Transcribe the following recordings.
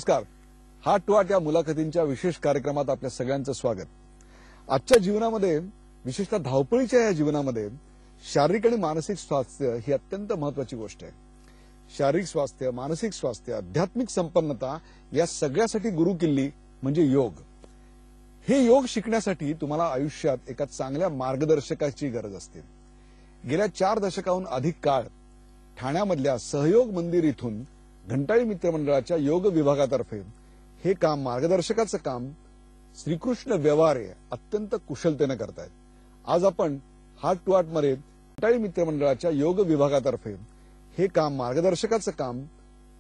नमस्कार. Heart to heart या मुलाखतींच्या विशेष कार्यक्रमात आपल्या सगळ्यांचं स्वागत. आजच्या जीवनामध्ये, विशेषतः धावपळीच्या या जीवनामध्ये शारीरिक आणि मानसिक स्वास्थ्य ही अत्यंत महत्वाची गोष्ट आहे. शारीरिक स्वास्थ्य, मानसिक स्वास्थ्य, आध्यात्मिक संपन्नता या सगळ्यासाठी गुरुकिल्ली म्हणजे योग. हे योग शिकण्यासाठी तुम्हाला आयुष्यात एका चांगल्या मार्गदर्शकाची गरज असते. गेल्या 4 दशकाहून अधिक काळ ठाण्यामधल्या सहयोग मंदिर इथून घंटाळी मित्रमंडळाच्या योग विभागातर्फे हे काम, मार्गदर्शकाचं काम श्रीकृष्ण व्यवहारे अत्यंत कुशलतेने करतायत. आज आपण हार्ट टू हार्ट मध्ये घंटाळी मित्रमंडळाच्या योग विभागातर्फे हे काम, मार्गदर्शकाचं काम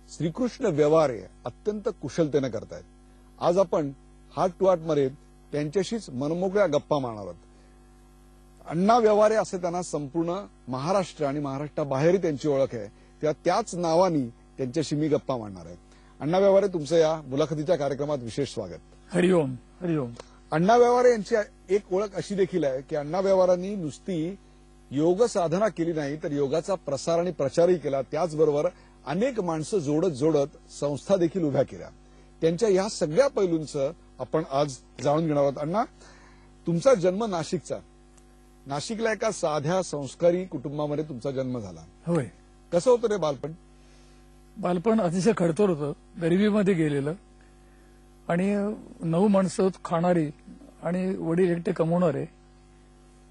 श्रीकृष्ण व्यवहारे अत्यंत कुशलतेने करतायत. आज आपण हार्ट टू हार्ट मध्ये त्यांच्याशीच मनमोकळ्या गप्पा मारणार आहोत. अण्णा व्यवहारे असे त्यांना संपूर्ण महाराष्ट्र आणि महाराष्ट्राबाहेर त्यांची ओळख आहे. तेव्हा त्याच नावानी त्यांच्याशी मी गप्पा मारणार आहे. अण्णा व्यवहारे, तुमचं या मुलाखतीच्या कार्यक्रमात विशेष स्वागत. हरिओम. हरिओम. अण्णा व्यवहारे यांची एक ओळख अशी देखील आहे की अण्णा व्यवहारांनी नुसती योग साधना केली नाही, तर योगाचा प्रसार आणि प्रचारही केला. त्याचबरोबर अनेक माणसं जोडत जोडत संस्था देखील उभ्या केल्या. त्यांच्या या सगळ्या पैलूंचं आपण आज जाणून घेणार आहोत. अण्णा, तुमचा जन्म नाशिकचा. नाशिकला एका साध्या संस्कारी कुटुंबामध्ये तुमचा जन्म झाला. होय. कसं होतं रे बालपण? बालपण अतिशय खडतर होतं. गरिबीमध्ये गेलेलं आणि 9 माणसं खाणारी आणि वडील एकटे कमवणारे.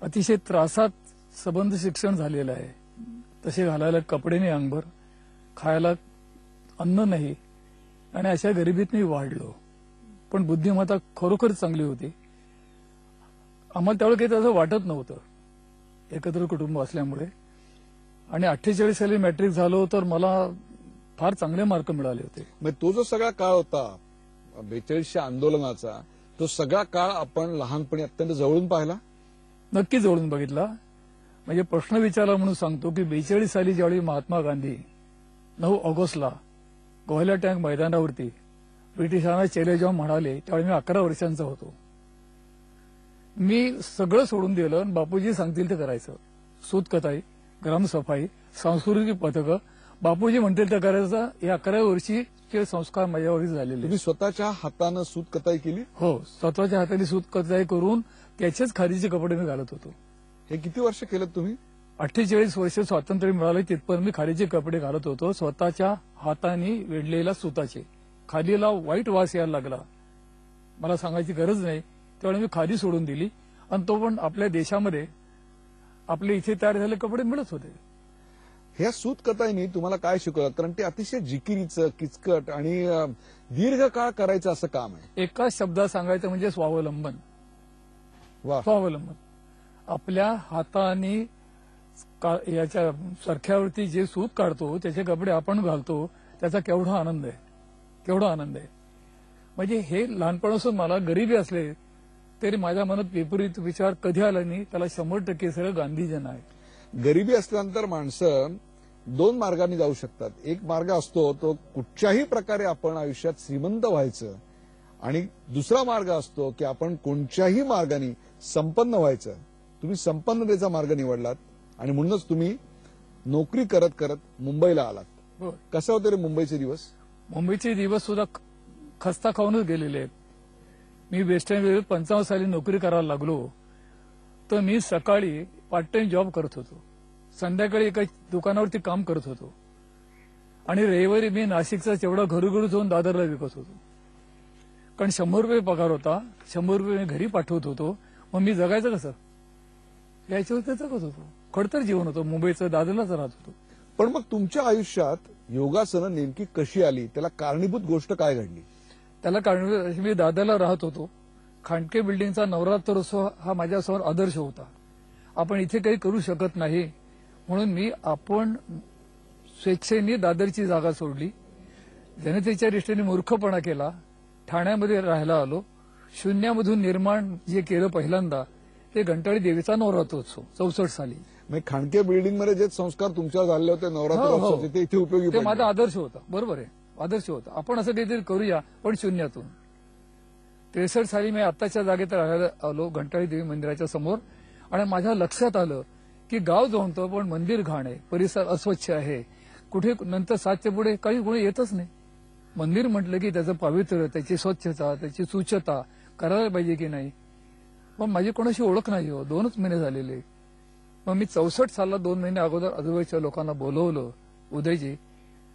अतिशय त्रासात संबंध शिक्षण झालेलं आहे. तसे घालायला कपडे नाही, अंगभर खायला अन्न नाही, आणि अशा गरिबीत मी वाढलो. पण बुद्धिमत्ता खरोखर चांगली होती. आम्हाला त्यावेळेला काही तसं वाटत नव्हतं, एकत्र कुटुंब असल्यामुळे. आणि 48 साली मॅट्रिक झालो तर मला फार चांगले मार्क मिळाले होते. मग तो जो सगळा काळ होता 42च्या आंदोलनाचा, तो सगळा काळ आपण लहानपणी अत्यंत जवळून पाहिला? नक्की जवळून बघितला. म्हणजे प्रश्न विचारला म्हणून सांगतो की 42 साली ज्यावेळी महात्मा गांधी 9 ऑगस्टला गोहल्या टँक मैदानावरती ब्रिटिशांना चले जाऊन म्हणाले, त्यावेळी मी 11 वर्षांचा होतो. मी सगळं सोडून दिलं आणि बापूजी सांगतील ते करायचं. सूतकताई, ग्रामसफाई, सांस्कृतिक पथकं, बापूजी म्हणतील ते करायचं. या 11 वर्षीचे संस्कार माझ्यावरती झालेले. तुम्ही स्वतःच्या हातानं सूतकताई केली? हो, स्वतःच्या हाताने सूतकताई करून त्याचेच खादीचे कपडे मी घालत होतो. हे किती वर्ष केलं तुम्ही? 48 वर्ष स्वातंत्र्य मिळालं तिथपर्यंत मी खादीचे कपडे घालत होतो, स्वतःच्या हाताने वेढलेल्या सुताचे. खादीला वाईट वास यायला लागला, मला सांगायची गरज नाही. त्यावेळी मी खादी सोडून दिली आणि तो पण आपल्या देशामध्ये आपले इथे तयार झालेले कपडे मिळत होते. ह्या सूतकताईनी तुम्हाला काय शिकवलं? कारण ते अतिशय जिकिरीचं, किचकट आणि दीर्घकाळ करायचं असं काम आहे. एका शब्दात सांगायचं म्हणजे स्वावलंबन. वा. स्वावलंबन. आपल्या हाताने याच्या सरख्यावरती जे सूत काढतो, त्याचे कपडे आपण घालतो, त्याचा केवढा आनंद आहे, केवढा आनंद आहे. म्हणजे हे लहानपणापासून मला गरिबी असले तरी माझ्या मनात विपरीत विचार कधी आला नाही. त्याला 100% सरळ गांधीजन आहे. गरिबी असल्यानंतर माणसं 2 मार्गाने जाऊ शकतात. एक मार्ग असतो तो कुठच्याही प्रकारे आपण आयुष्यात श्रीमंत व्हायचं, आणि दुसरा मार्ग असतो की आपण कोणत्याही मार्गाने संपन्न व्हायचं. तुम्ही संपन्नतेचा मार्ग निवडलात आणि म्हणूनच तुम्ही नोकरी करत करत मुंबईला आलात. कसं होतं रे मुंबईचे दिवस? मुंबईचे दिवस सुद्धा खस्ता खाऊनच गेलेले आहेत. मी वेस्टर्न रेल्वेत 55 साली नोकरी करायला लागलो तर मी सकाळी पार्ट टाइम जॉब करत होतो, संध्याकाळी एका दुकानावरती काम करत होतो, आणि रविवारी मी नाशिकचा तेवढा घरोघरी जाऊन दादरला विकत होतो. कारण 100 रुपये पगार होता, 100 रुपये मी घरी पाठवत होतो. मग मी जगायचं कसं? याच्यावर ते जगत होतो. खडतर जीवन होतं. मुंबईचं दादरलाच राहत होतो. पण मग तुमच्या आयुष्यात योगासनं नेमकी कशी आली? त्याला कारणीभूत गोष्ट काय घडली? त्याला कारणीभूत, मी दादरला राहत होतो. खांडके बिल्डिंगचा नवरात्रोत्सव हा माझ्यासमोर आदर्श होता. आपण इथे काही करू शकत नाही म्हणून आपण स्वेच्छेने दादरची जागा सोडली. जनतेच्या दृष्टीने मूर्खपणा केला. ठाण्यामध्ये राहायला आलो. शून्यामधून निर्माण जे केलं पहिल्यांदा ते घंटाळी देवीचा नवरात्रोत्सव 64 साली. म्हणजे खांडके बिल्डिंगमध्ये जे संस्कार तुमच्यावर झाले होते नवरात्रोत्सवाचे, ते इथे उपयोगी ते माझा आदर्श होता. बरोबर आहे, आदर्श होता. आपण असं काहीतरी करूया, पण शून्यातून. 63 साली मी आत्ताच्या जागेत राहायला आलो, घंटाळी देवी मंदिराच्या समोर. आणि माझ्या लक्षात आलं की गाव जोडतो पण मंदिर घाण आहे, परिसर अस्वच्छ आहे. कुठे नंतर 7च्या पुढे काही कोणी येतच नाही. मंदिर म्हटलं की त्याचं पावित्र्य, त्याची स्वच्छता, त्याची शुचिता करायला पाहिजे की नाही. पण माझी कोणाशी ओळख नाही हो, 2च महिने झालेले. मग मी 64 साला 2 महिने अगोदर आजूबाजूच्या लोकांना बोलवलं उदयजी,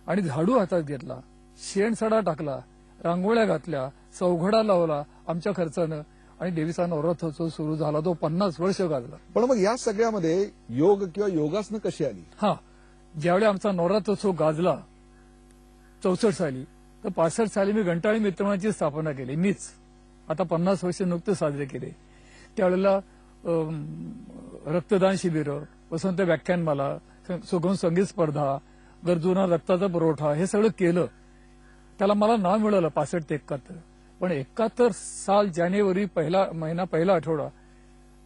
आणि झाडू हातात घेतला, शेणसडा टाकला, रांगोळ्या घातल्या, चौघडा लावला आमच्या खर्चानं, आणि देवीचा नवरात्रोत्सव सुरू झाला. तो 50 वर्ष गाजला. पण मग या सगळ्यामध्ये योग किंवा योगासनं कशी आली? हा, ज्यावेळी आमचा नवरात्रोत्सव गाजला 64 साली, तर 65 साली मी घंटाळी मित्रमंडळाची स्थापना केली मीच. आता 50 वर्ष नुकतेच साजरे केले. त्यावेळेला रक्तदान शिबिर, वसंत व्याख्यानमाला, सुगम संगीत स्पर्धा, गरजूंना रक्ताचा पुरवठा, हे सगळं केलं. त्याला मला नाव मिळालं 65 ते 71. पण 71 साल जानेवारी पहिला महिना, पहिला आठवडा,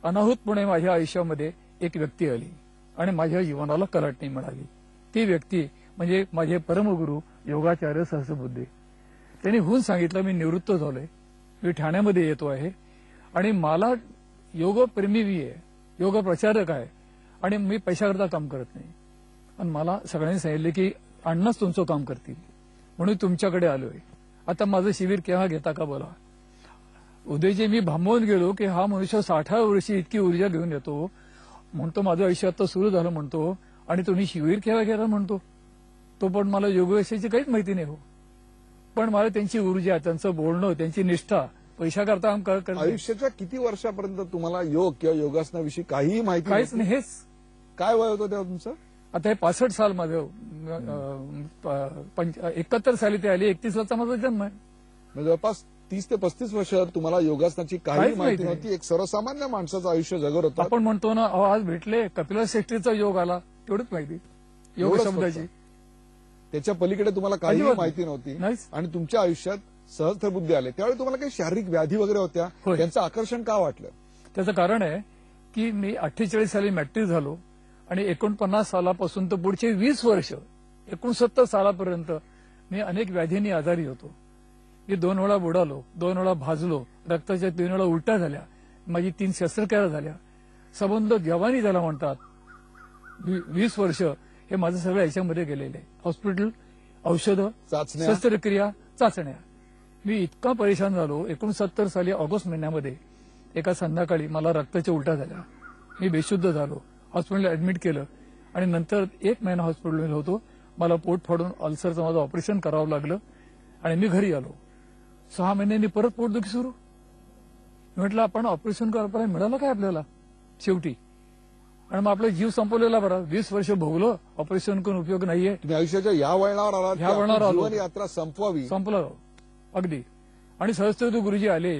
अनाहूतपणे माझ्या आयुष्यामध्ये एक व्यक्ती आली आणि माझ्या जीवनाला कलाटणी मिळाली. ती व्यक्ती म्हणजे माझे परमगुरू योगाचार्य सहस्रबुद्धे. त्यांनी होऊन सांगितलं, मी निवृत्त झालोय, मी ठाण्यामध्ये येतो आहे, आणि मला योगप्रेमी मी आहे, योग प्रचारक आहे, आणि मी पैशाकरता काम करत नाही. आणि मला सगळ्यांनी सांगितले की अण्णाच तुमचं काम करतील, म्हणून तुमच्याकडे आलोय. आता माझं शिबिर केव्हा घेता का बोला. उदयजी, मी भांबवून गेलो की हा मनुष्य 60व्या वर्षी इतकी ऊर्जा घेऊन येतो, म्हणतो माझं आयुष्य आता सुरू झालं म्हणतो, आणि तुम्ही शिबिर केव्हा घेता म्हणतो. तो पण मला योगविषयीची काहीच माहिती नाही हो, पण मला त्यांची ऊर्जा, त्यांचं बोलणं, त्यांची निष्ठा पैशाकरता आयुष्याच्या किती वर्षापर्यंत तुम्हाला योग किंवा योगासनाविषयी काहीही माहिती काहीच नाही. हेच काय वय होतं तेव्हा तुमचं? आता हे 65 साल माझं, 71 साली ते आली, 31 माझा जन्म आहे. म्हणजे जवळपास 30 ते 35 वर्ष तुम्हाला योगासनाची काही काहीच माहिती माहिती नव्हती. एक सर्वसामान्य माणसाचं आयुष्य जगत होतं. आपण म्हणतो ना, अहो आज भेटले कपिला श्रेष्ठीचा योग आला, तेवढंच माहिती योग एवढंच शब्दाची. फक्त. त्याच्या पलीकडे तुम्हाला काही अजिबात माहिती नव्हती. नाहीच. आणि तुमच्या आयुष्यात सहस्त्रबुद्धी आले. त्यावेळी तुम्हाला काही शारीरिक व्याधी वगैरे होत्या, होय. त्यांचं आकर्षण का वाटलं? त्याचं कारण आहे की मी 48 साली मॅट्रिक झालो, आणि 49 सालापासून तर पुढचे 20 वर्ष 69 सालापर्यंत मी अनेक व्याधींनी आजारी होतो. मी 2 वेळा बुडालो, 2 वेळा भाजलो, रक्ताच्या 3 वेळा उलट्या झाल्या, माझी 3 शस्त्रक्रिया झाल्या, संबंध जवानी झाला म्हणतात. 20 वर्ष हे माझं सगळं याच्यामध्ये गेलेलं आहे. हॉस्पिटल, औषधं, चाचण्या, शस्त्रक्रिया, चाचण्या. मी इतका परेशान झालो. 69 साली ऑगस्ट महिन्यामध्ये एका संध्याकाळी मला रक्ताच्या उलट्या झाल्या, मी बेशुद्ध झालो, हॉस्पिटलला ऍडमिट केलं, आणि नंतर 1 महिना हॉस्पिटलमध्ये होतो. मला पोट फाडून अल्सरचं माझं ऑपरेशन करावं लागलं, आणि मी घरी आलो. 6 महिन्यांनी परत पोटदुखी सुरू. म्हटलं आपण ऑपरेशन करायला मिळालं काय आपल्याला शेवटी, आणि मग आपला जीव संपवलेला बरा. 20 वर्ष भोगलो, ऑपरेशन करून उपयोग नाहीये. तुम्ही आयुष्याच्या या वळणावर आलात, ह्या वळणावर आलो. जीवन यात्रा संपवावी. संपलं अगदी. आणि सहस्त्रबुद्धे गुरुजी आले.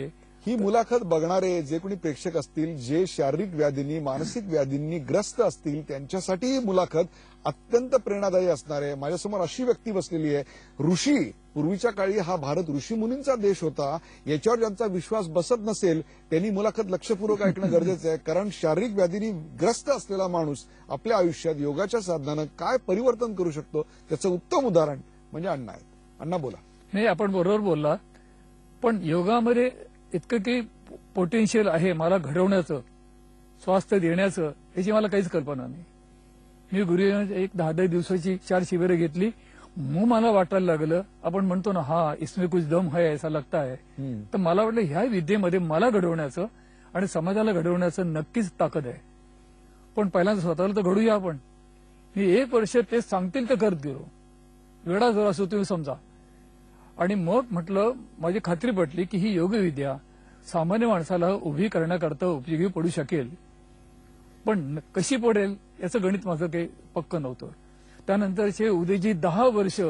ही मुलाखत बघणारे जे कोणी प्रेक्षक असतील, जे शारीरिक व्याधींनी, मानसिक व्याधींनी ग्रस्त असतील, त्यांच्यासाठी ही मुलाखत अत्यंत प्रेरणादायी असणार आहे. माझ्यासमोर अशी व्यक्ती बसलेली आहे, ऋषी. पूर्वीच्या काळी हा भारत ऋषीमुनींचा देश होता. याच्यावर ज्यांचा विश्वास बसत नसेल त्यांनी मुलाखत लक्षपूर्वक ऐकणं गरजेचं आहे. कारण शारीरिक व्याधींनी ग्रस्त असलेला माणूस आपल्या आयुष्यात योगाच्या साधनानं काय परिवर्तन करू शकतो, त्याचं उत्तम उदाहरण म्हणजे अण्णा आहेत. अण्णा बोला. नाही, आपण बरोबर बोलला. पण योगामध्ये इतकं काही पोटेन्शियल आहे मला घडवण्याचं, स्वास्थ्य देण्याचं, याची मला काहीच कल्पना नाही. मी गुरु एक 10-10 दिवसाची 4 शिबिरं घेतली. मग मला वाटायला लागलं, आपण म्हणतो ना, हा इसमें कुछ दम है ऐसा लगता है. तर मला वाटलं ह्या विद्येमध्ये मला घडवण्याचं आणि समाजाला घडवण्याचं नक्कीच ताकद आहे. पण पहिल्यांदा स्वतःला तर घडूया आपण. मी 1 वर्ष ते सांगतील ते करत गेलो, वेळा जर असो तुम्ही समजा. आणि मग म्हटलं, माझी खात्री पटली की ही योगविद्या सामान्य माणसाला उभी करण्याकरता उपयोगी पडू शकेल. पण कशी पडेल याचं गणित माझं काही पक्क नव्हतं. त्यानंतरचे उदयजी 10 वर्ष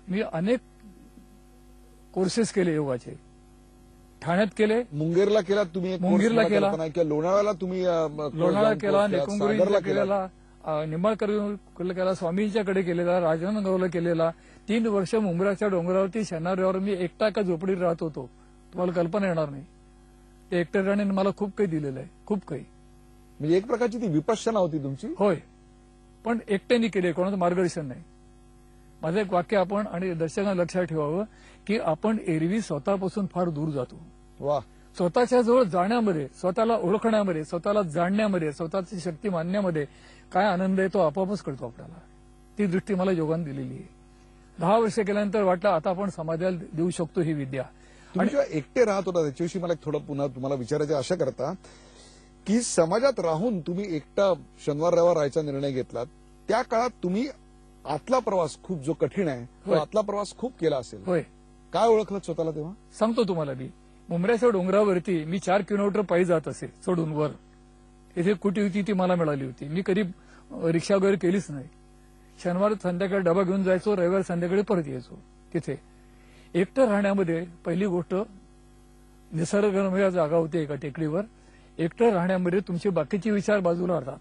मी अनेक कोर्सेस केले योगाचे. ठाण्यात केले, मुंगेरला केला तुम्ही, मुंगेरला केला, किंवा लोणावळ्याला तुम्ही लोणावळा केला, नेकुंगुरीला केलेला, निंबाळकर केला, स्वामींच्याकडे केलेला, राजनांदगावला केलेला. 3 वर्ष मुंबराच्या डोंगरावरती शनिवारवर मी एकटा एका झोपडीत राहत होतो. तुम्हाला कल्पना येणार नाही. ते एकट्या राहण्याने मला खूप काही दिलेलं आहे, खूप काही. म्हणजे एक प्रकारची ती विपश्यना होती तुमची. होय, पण एकट्याने केले, कोणाचं मार्गदर्शन नाही. माझं एक वाक्य आपण आणि दर्शकांना लक्षात ठेवावं की आपण एरवी स्वतःपासून फार दूर जातो. वा. स्वतःच्या जवळ जाण्यामध्ये, स्वतःला ओळखण्यामध्ये, स्वतःला जाणण्यामध्ये, स्वतःची शक्ती मानण्यामध्ये काय आनंद आहे तो आपोआपच कळतो आपल्याला. ती दृष्टी मला योगाने दिलेली आहे. 10 वर्ष केल्यानंतर वाटलं आता आपण समाजाला देऊ शकतो ही विद्या. तुम्ही जेव्हा एकटे राहत होता त्याच्याविषयी मला एक थोडं पुन्हा तुम्हाला विचारायची आशा करता की समाजात राहून तुम्ही एकटा शनिवार रविवार राहायचा निर्णय घेतलात. त्या काळात तुम्ही आतला प्रवास खूप जो कठीण आहे तो होय. आतला प्रवास खूप केला असेल. होय, काय ओळखलं स्वतःला तेव्हा? सांगतो तुम्हाला मी. मुंबऱ्याच्या डोंगरावरती मी 4 किलोमीटर पायी जात असे चढून वर. इथे कुठे होती ती मला मिळाली होती. मी कधी रिक्षा वगैरे केलीच नाही. शनिवार संध्याकाळी डबा घेऊन जायचो, रविवार संध्याकाळी परत यायचो. तिथे एकटं राहण्यामध्ये पहिली गोष्ट निसर्गरम्य जागा होती एका टेकडीवर. एकटं राहण्यामध्ये तुमचे बाकीचे विचार बाजूला राहतात.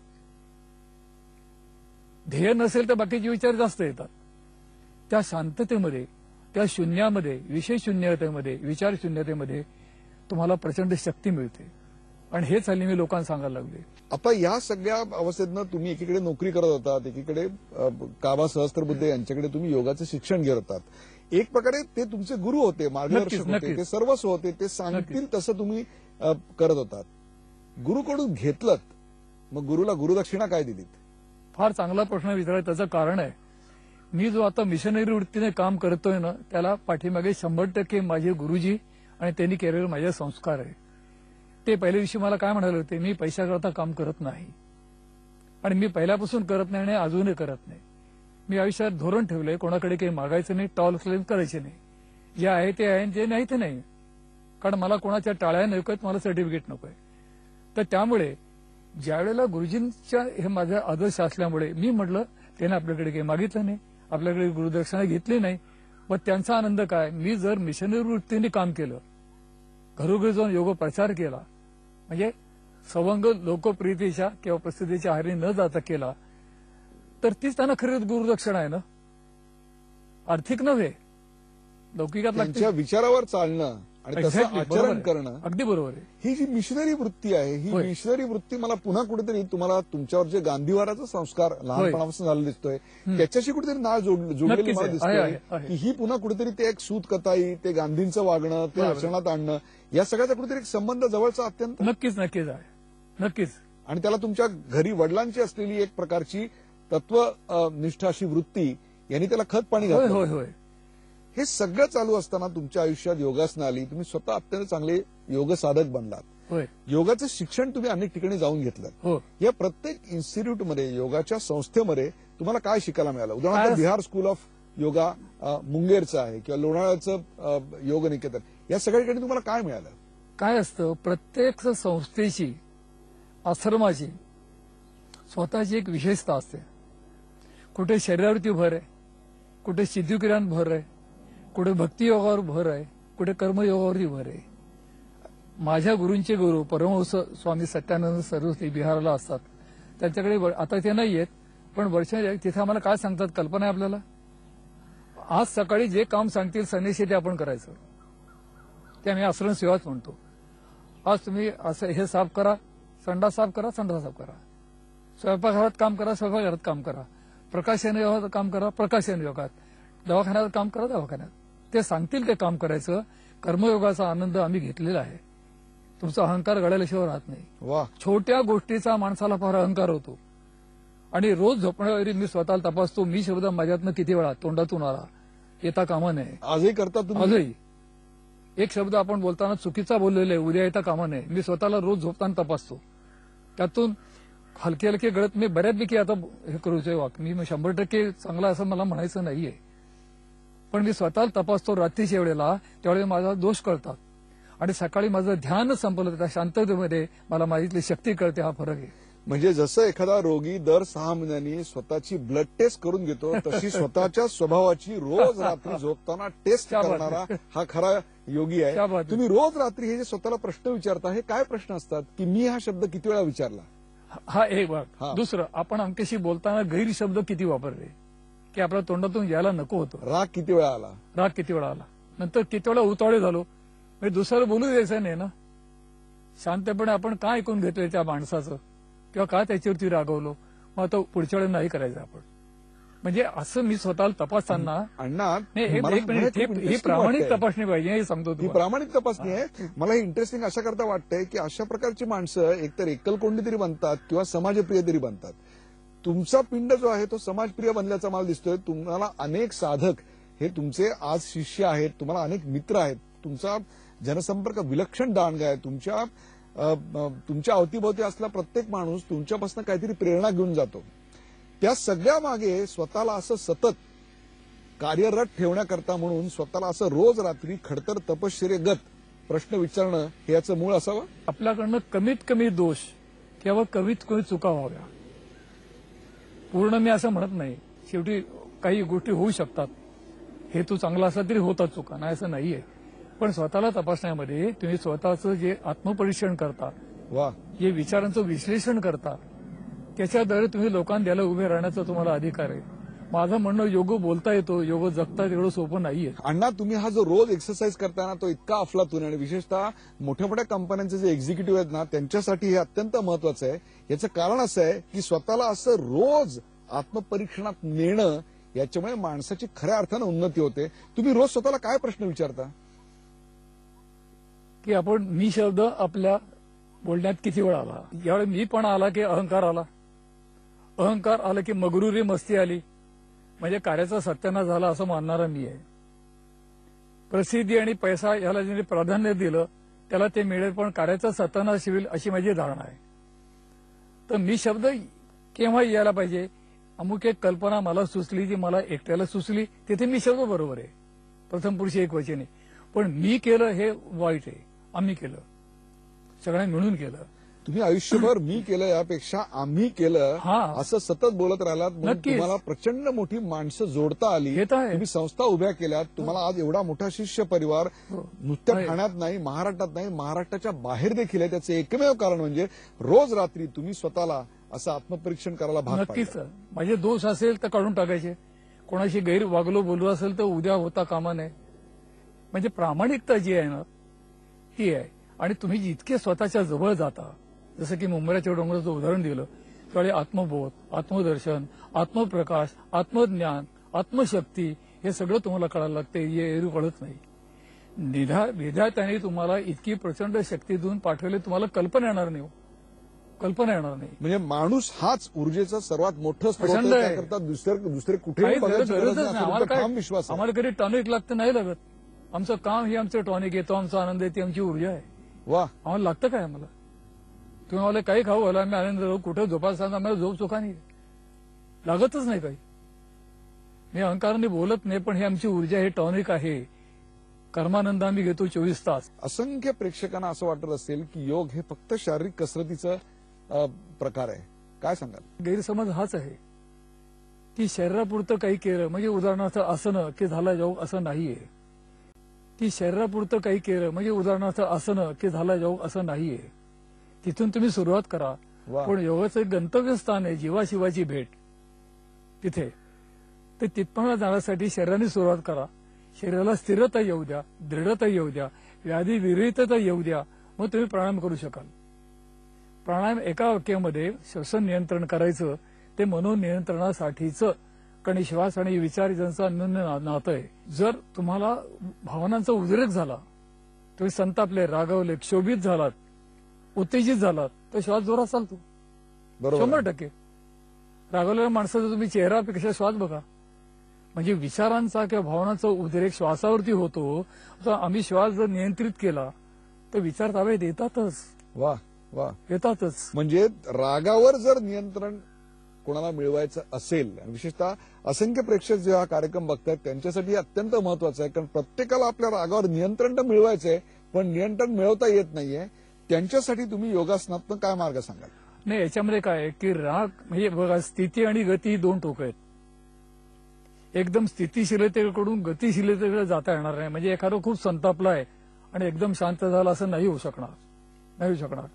ध्येय नसेल तर बाकीचे विचार जास्त येतात. त्या शांततेमध्ये, त्या शून्यामध्ये, विषय शून्यतेमध्ये, विचार शून्यतेमध्ये तुम्हाला प्रचंड शक्ती मिळते. आणि हेच हल्ली मी लोकांना सांगायला लागले. आता या सगळ्या अवस्थेतनं तुम्ही एकीकडे नोकरी करत होतात, एकीकडे काबा सहस्त्रबुद्धे यांच्याकडे तुम्ही योगाचं शिक्षण घेत होतात. एक प्रकारे ते तुमचे गुरु होते, मार्गदर्शक नक्कीच, होते, नक्कीच. ते सर्वस्व होते, ते सांगतील तसं तुम्ही करत होतात. गुरुकडून घेतलं, मग गुरुला गुरुदक्षिणा काय दिलीत? फार चांगला प्रश्न विचारला. त्याचं कारण आहे, मी जो आता मिशनरी वृत्तीने काम करतोय ना, त्याला पाठीमागे 100% माझे गुरुजी आणि त्यांनी केलेले माझे संस्कार आहे. ते पहिल्या दिवशी मला काय म्हणाले होते, मी पैशाकरता काम करत नाही आणि मी पहिल्यापासून करत नाही आणि अजूनही करत नाही. मी आयुष्यात धोरण ठेवलंय, कोणाकडे काही मागायचं नाही, टॉल क्लेम करायचे नाही. जे आहे ते आहे, जे नाही ते नाही. कारण मला कोणाच्या टाळ्या नकोत, मला सर्टिफिकेट नकोय. तर त्यामुळे ज्यावेळेला गुरुजींच्या हे माझा आदर्श असल्यामुळे मी म्हटलं, त्याने आपल्याकडे काही मागितलं नाही, आपल्याकडे गुरुदक्षिणा घेतली नाही. मग त्यांचा आनंद काय? मी जर मिशनरी वृत्तीने काम केलं, घरोघरी जाऊन योग प्रचार केला, म्हणजे सवंग लोकप्रियतेच्या किंवा प्रसिद्धीच्या आहारी न जाता केला, तर तीच त्यांना खरी गुरुदक्षिणा आहे ना, आर्थिक नव्हे, लौकिकात लागते. त्यांच्या विचारावर चालणं आणि तसं Exactly, बरोबर आचरण आहे. करणं, अगदी बरोबर आहे. ही जी मिशनरी वृत्ती आहे, ही होय. मिशनरी वृत्ती मला पुन्हा कुठेतरी तुम्हाला तुमच्यावर जे गांधीवाराचा संस्कार लहानपणापासून झाला दिसतोय, त्याच्याशी कुठेतरी नाळ जोडलेली नक्कीच मला आहे, दिसतोय आहे, आहे. की ही पुन्हा कुठेतरी ते एक सूत कथाई, ते गांधींचं वागणं, ते बरोबर. आचरणात आणणं, या सगळ्याचा कुठेतरी एक संबंध जवळचा अत्यंत. नक्कीच नक्कीच आहे, नक्कीच. आणि त्याला तुमच्या घरी वडिलांची असलेली एक प्रकारची तत्वनिष्ठ अशी वृत्ती यांनी त्याला खत पाणी होय घातलं. होय होय. हे सगळं चालू असताना तुमच्या आयुष्यात योगासनं आली, तुम्ही स्वतः अत्यंत चांगले योग साधक बनलात. होय योगाचं शिक्षण तुम्ही अनेक ठिकाणी जाऊन घेतलं. हो. या प्रत्येक इन्स्टिट्यूटमध्ये, योगाच्या संस्थेमध्ये तुम्हाला काय शिकायला मिळालं? उदाहरणार्थ काय- बिहार स्कूल ऑफ योगा मुंगेरचं आहे किंवा लोणावळ्याचं योग निकेतन, या सगळ्या ठिकाणी तुम्हाला काय मिळालं? काय असतं, प्रत्येक संस्थेची, आश्रमाची स्वतःची एक विशेषता असते. कुठे शरीरावरती भर आहे, कुठे सिद्धिक्रियांत भर आहे, कुठे भक्तियोगावर भर आहे, कुठे कर्मयोगावरती भर आहे. माझ्या गुरूंचे गुरु परमहंस स्वामी सत्यानंद सरस्वती बिहारला असतात. त्यांच्याकडे आता ते नाही आहेत, पण वर्षा तिथे आम्हाला काय सांगतात कल्पना आहे आपल्याला? आज सकाळी जे काम सांगतील संदेश ते आपण करायचं. ते आम्ही आश्रम सेवाच म्हणतो. आज तुम्ही असं हे साफ करा, संडास साफ करा, संडास साफ करा, स्वयंपाकघरात काम करा, स्वयंपाकघरात काम करा, प्रकाशन योगात काम करा, प्रकाशन योगात, दवाखान्यात काम करा, दवाखान्यात. ते सांगतील ते काम करायचं. कर्मयोगाचा आनंद आम्ही घेतलेला आहे. तुमचा अहंकार गळाल्याशिवाय राहत नाही. वा, छोट्या गोष्टीचा माणसाला फार अहंकार होतो. आणि रोज झोपण्यावेळी मी स्वतःला तपासतो, मी शब्द माझ्यातनं किती वेळा तोंडातून आला, येता कामा नये. आजही करता तुम्ही? आजही एक शब्द आपण बोलताना चुकीचा बोललेला आहे, उद्या येता कामा नये. मी स्वतःला रोज झोपताना तपासतो. त्यातून हलके हलके गळत मी बऱ्याचपैकी आता हे करूचे वाक. मी 100% चांगला असं मला म्हणायचं नाहीये, पण मी स्वतःला तपासतो रात्रीच्या वेळेला. त्यावेळेला माझा दोष कळतात आणि सकाळी माझं ध्यान संपलं, त्या शांततेमध्ये मला माझीतली शक्ती कळते. हा फरक आहे. म्हणजे जसं एखादा रोगी दर 6 महिन्यांनी स्वतःची ब्लड टेस्ट करून घेतो, तशी स्वतःच्या स्वभावाची रोज रात्री झोपताना टेस्ट क्या बात करणारा हा खरा योगी क्या आहे. बात आहे. तुम्ही रोज रात्री हे जे स्वतःला प्रश्न विचारता, हे काय प्रश्न असतात? की मी हा शब्द किती वेळा विचारला? हा एक भाग. हा. दुसरं, आपण आमच्याशी बोलताना गैरशब्द किती वापरले की आपल्या तोंडातून यायला नको होतं. राग किती वेळा आला? राग किती वेळा आला, नंतर किती वेळा उतावळे झालो. म्हणजे दुसरं बोलू द्यायचं नाही ना. शांतपणे आपण काय ऐकून घेतोय त्या माणसाचं, किंवा का त्याच्यावरती रागवलो, मग आता पुढच्या वेळेला नाही करायचं आपण. म्हणजे असं मी स्वतःला तपासताना अण्णा, नाही, मला- एक मला मिनिट, खूप ही interesting प्रामाणिक वाटतंय. तपासणी पाहिजे हे सांगतो ही तुम्हाला. प्रामाणिक तपासणी आहे. मला हे इंटरेस्टिंग अशा करता वाटतंय की अशा प्रकारची माणसं एकतर एकलकोंडी तरी बनतात किंवा समाजप्रिय तरी बनतात. तुमचा पिंड जो आहे तो समाजप्रिय बनल्याचा मला दिसतोय. तुम्हाला अनेक साधक हे तुमचे आज शिष्य आहेत, तुम्हाला अनेक मित्र आहेत, तुमचा जनसंपर्क विलक्षण दांडगा आहे. तुमच्या अवतीभोवती असला प्रत्येक माणूस तुमच्यापासून काहीतरी प्रेरणा घेऊन जातो. त्या सगळ्या मागे स्वतःला असं सतत कार्यरत ठेवण्याकरता म्हणून स्वतःला असं रोज रात्री खडतर तपश्चर्येगत प्रश्न विचारणं हे याचं मूळ असावं. आपल्याकडनं कमीत कमी दोष किंवा कमीत कमी चुका व्हाव्या. पूर्ण मी असं म्हणत नाही, शेवटी काही गोष्टी होऊ शकतात, हेतू चांगला असला तरी होतात चुका, नाही असं नाहीये. पण स्वतःला तपासण्यामध्ये तुम्ही स्वतःचं जे आत्मपरीक्षण करता, वा, जे विचारांचं विश्लेषण करता, त्याच्याद्वारे तुम्ही लोकांना द्यायला उभे राहण्याचा तुम्हाला अधिकार आहे. माझं म्हणणं योग बोलता येतो, योग जगता एवढं सोपं नाहीये. अण्णा, तुम्ही हा जो रोज एक्सरसाइज करताना तो इतका अफलातून आणि विशेषतः मोठ्या मोठ्या कंपन्यांचे जे एक्झिक्युटिव्ह आहेत ना, त्यांच्यासाठी हे अत्यंत महत्वाचं आहे. याचं कारण असं आहे की स्वतःला असं रोज आत्मपरीक्षणात नेणं, याच्यामुळे माणसाची खऱ्या अर्थानं उन्नती होते. तुम्ही रोज स्वतःला काय प्रश्न विचारता? की आपण मी शब्द आपल्या बोलण्यात किती वेळ आला, यावेळी मी पण आला की अहंकार आला, अहंकार आला की मगरुरी मस्ती आली, म्हणजे कार्याचा सत्यानाश झाला असं मानणारा मी आहे. प्रसिद्धी आणि पैसा याला ज्यांनी प्राधान्य दिलं त्याला ते मिळेल, पण कार्याचा सत्यानाश होईल अशी माझी धारणा आहे. तर मी शब्द केव्हा यायला पाहिजे, अमुक एक कल्पना मला सुचली, जी मला एकट्याला सुचली, तिथे मी शब्द बरोबर आहे, प्रथम पुरुषी एकवचनी. पण मी केलं हे वाईट आहे, आम्ही केलं, सगळ्यांनी मिळून केलं. तुम्ही आयुष्यभर मी केलं यापेक्षा आम्ही केलं असं सतत बोलत राहिलात, म्हणून तुम्हाला प्रचंड मोठी माणसं जोडता आली. तुम्ही संस्था उभ्या केल्यात, तुम्हाला आज एवढा मोठा शिष्य परिवार नुसत्या ठाण्यात नाही, महाराष्ट्रात नाही, महाराष्ट्राच्या बाहेर देखील आहे. त्याचं एकमेव कारण म्हणजे रोज रात्री तुम्ही स्वतःला असं आत्मपरीक्षण करायला भाग पाडलं. नक्कीच. माझे दोष असेल तर काढून टाकायचे, कोणाशी गैर वागलो बोललो असेल तर उद्या होता कामा नये. म्हणजे प्रामाणिकता जी आहे ना ही आहे. आणि तुम्ही जितके स्वतःच्या जवळ जाता, जसं की मुंबईच्या डोंगराचं उदाहरण दिलं, त्यावेळी आत्मबोध, आत्मदर्शन, आत्मप्रकाश, आत्मज्ञान, आत्मशक्ती हे सगळं तुम्हाला कळायला लागते, हे एरू कळत नाही. विधात्याने तुम्हाला इतकी प्रचंड शक्ती देऊन ठेवले, तुम्हाला कल्पना येणार नाही, कल्पना येणार नाही. म्हणजे माणूस हाच ऊर्जेचा सर्वात मोठं स्रोत आहे, त्याकरता दुसरे कुठेही विश्वास. आम्हाला कधी टॉनिक लागतं नाही लागत, आमचं काम हे आमचं टॉनिक आहे, तो आमचा आनंद आहे, ती आमची ऊर्जा आहे. वा, आम्हाला लागतं काय, आम्हाला तुम्ही मला काही खाऊ घाला, आम्ही आनंद राहू, कुठे झोपायला आम्हाला झोप चोखा नाही लागतच नाही काही. मी अहंकाराने बोलत नाही, पण हे आमची ऊर्जा, हे टॉनिक आहे. कर्मानंद आम्ही घेतो 24 तास. असंख्य प्रेक्षकांना असं वाटत असेल की योग हे फक्त शारीरिक कसरतीचं प्रकार आहे, काय सांगाल? गैरसमज हाच आहे की शरीरापुरतं काही केलं म्हणजे उदाहरणार्थ आसनं की झाला योग, असं नाहीये. की शरीरापुरतं काही केलं म्हणजे उदाहरणार्थ आसनं की झाला योग, असं नाहीये. तिथून तुम्ही सुरुवात करा, पण योगाचं एक गंतव्यस्थान आहे, जीवाशिवाची भेट तिथे. तर तिथपर्यंत जाण्यासाठी शरीराने सुरुवात करा. शरीराला स्थिरता येऊ द्या, दृढता येऊ द्या, व्याधी विरहितता येऊ द्या, मग तुम्ही प्राणायाम करू शकाल. प्राणायाम एका वाक्यामध्ये श्वसन नियंत्रण करायचं, ते मनोनियंत्रणासाठीचं, कारण श्वास आणि विचार यांचं अन्योन्य नातं आहे. जर तुम्हाला भावनांचा उद्रेक झाला, तुम्ही संतापले, रागावले, क्षोभित झालात, उत्तेजित झालात, तर श्वास जोरात चालतो, 100%. रागावलेल्या माणसाचा तुम्ही चेहऱ्यापेक्षा श्वास बघा, म्हणजे विचारांचा किंवा भावनांचा उद्रेक श्वासावरती होतो. तर आम्ही श्वास जर नियंत्रित केला तर विचार ताब्यात येतातच. वा वा, येतातच. म्हणजे रागावर जर नियंत्रण कोणाला मिळवायचं असेल, विशेषतः असंख्य प्रेक्षक जे हा कार्यक्रम बघतात त्यांच्यासाठी अत्यंत महत्वाचं आहे, कारण प्रत्येकाला आपल्या रागावर नियंत्रण तर मिळवायचंय, पण नियंत्रण मिळवता येत नाहीये. त्यांच्यासाठी तुम्ही योगासनातनं काय मार्ग सांगाल? नाही, याच्यामध्ये काय आहे की राग म्हणजे बघा, स्थिती आणि गती ही दोन टोकं आहेत. एकदम स्थितिशीलतेकडून गतिशीलतेकडे जाता येणार नाही. म्हणजे एखादं खूप संतापला आहे आणि एकदम शांत झाला असं नाही होऊ शकणार.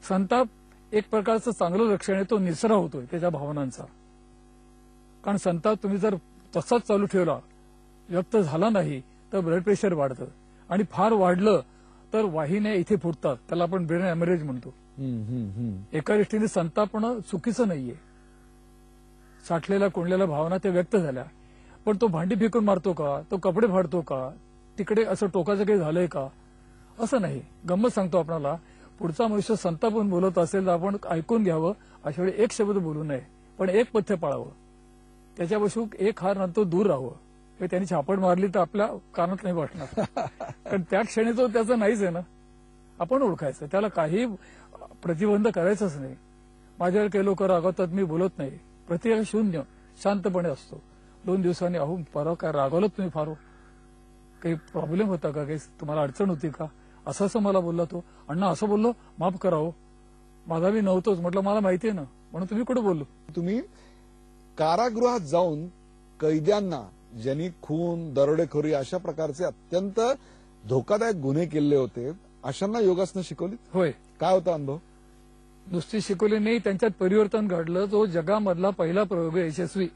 संताप एक प्रकारचं चांगलं लक्षण आहे, तो निसरा होतोय त्याच्या भावनांचा. कारण संताप तुम्ही जर तसाच चालू ठेवला, व्यक्त झाला नाही, तर ब्लड प्रेशर वाढतं, आणि फार वाढलं तर वाहिन्या इथे फुटतात, त्याला आपण ब्रेन हॅमरेज म्हणतो. एका दृष्टीने संतापणं चुकीचं नाहीये. साठलेल्या कोंडलेल्या भावना त्या व्यक्त झाल्या, पण तो भांडी फेकून मारतो का, तो कपडे फाडतो का, तिकडे असं टोकाचं काही झालंय का, असं नाही. गंमत सांगतो आपल्याला, पुढचा मनुष्य संतापून बोलत असेल तर आपण ऐकून घ्यावं, अशा वेळी एक शब्द बोलू नये, पण एक पथ्य पाळावं, त्याच्यापासून एक हार नंतर दूर राहावं. त्यांनी छापड मारली तर आपल्या कानात नाही बसणार. कारण त्या क्षणी तो त्याचं नाहीच आहे ना. आपण ओळखायचं, त्याला काही प्रतिबंध करायचंच नाही. माझ्यावर काही लोक रागवतात, मी बोलत नाही. प्रतिक्रिया शून्य, शांतपणे असतो. 2 दिवसांनी अहो परवा काय रागवलं तुम्ही फार, काही प्रॉब्लेम होता का, काही तुम्हाला अडचण होती का, असं मला बोलला तो. अण्णा असं बोललो, माफ करावं, माझा मी नव्हतोच. म्हटलं मला माहितीये ना, म्हणून तुम्ही कुठे बोललो. तुम्ही कारागृहात जाऊन कैद्यांना ज्यांनी खून, दरोडेखोरी अशा प्रकारचे अत्यंत धोकादायक गुन्हे केले होते अशांना योगासनं शिकवली. होय. काय होता अनुभव? नुसती शिकवली नाही, त्यांच्यात परिवर्तन घडलं. जो जगामधला पहिला प्रयोग आहे, यशस्वी